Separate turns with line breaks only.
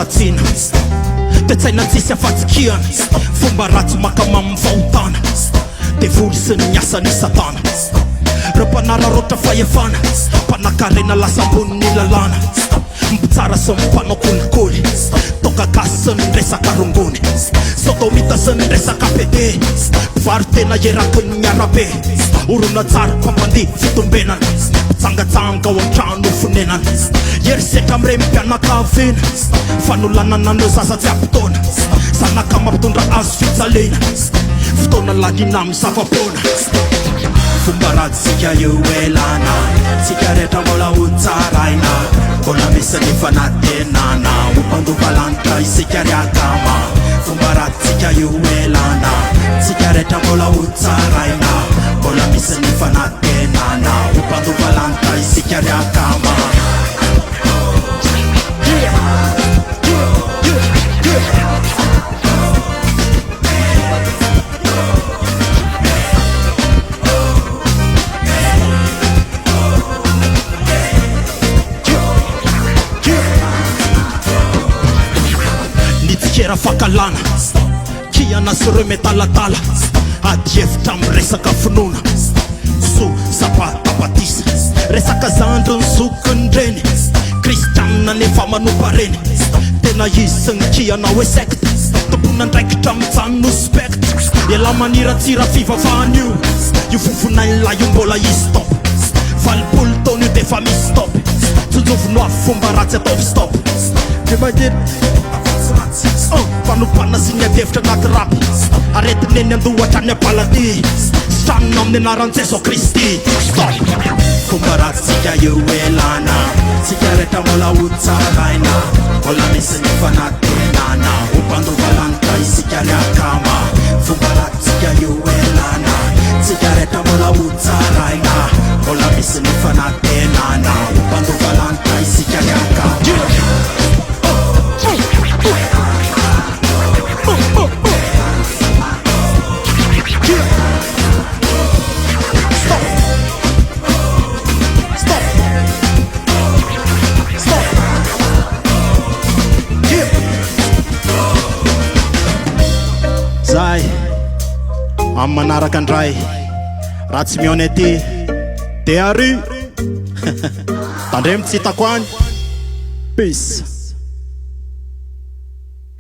ratsina de tsaina tsisy afatsikiana fomba ratsy makamamy fahotana de voly sy ny asany satana reo mpanararotra fahefana mpanakarena lasa ambony ny lalàna mipitsara sy mimpanao kolikoly toka gasy sy ny resaka rongony sotomita sy ny resaka pede mpivaro tena eraky ny miarabe orona tsara mpampandia fitombenana pitsangatsanga ao an-trano fonenana erisetra amire mimpianakavena fanolanana anao zaza tsy ampitona zanaka mampitondra azo fitsalena fotoana lalina amy zavampona fomba ratsika eo elana tsika rehetra mbola ho tsaraina mbola misy ny fanatenana ompandova lanitra isika riakama fomba ratsika eo elana tsika rehetra mbola ho tsaraina mbola misy ny fanatenana ompandova lanitra isika riakama kera fakalana kiana sy reo metalatala ady hevitra amy resaka finoana so sapatabatisa resaka zandro ny zokiny reny kristianina nefa manompa reny tena izy sy ny kiana hoe secte tompona ndraikitra mijano no spectre ela maniratsira fivavahany io fofonainy la io mbola izy stop valipolo taona io defa misy stop tsonjovino avy fomba ratsy ataovy stop de magneny fanopana sy ny adevitra anaty rapy aretineny andohatra ny apalady stranona amin'ny anaran'i Jeso Kristy stop fomba ratsika eo elana tsika rehetra mbola ho tsaraina mbola misy ny fanatenana ompandova lanitra isika riakama fomba ratsika eo elana tsika rehetra mbola ho tsaraina mbola misy ny fanatenana ompandova lanitra isika riakama zay amy manaraka andray raha tsy mione ty de ary tandre mitsitako any peace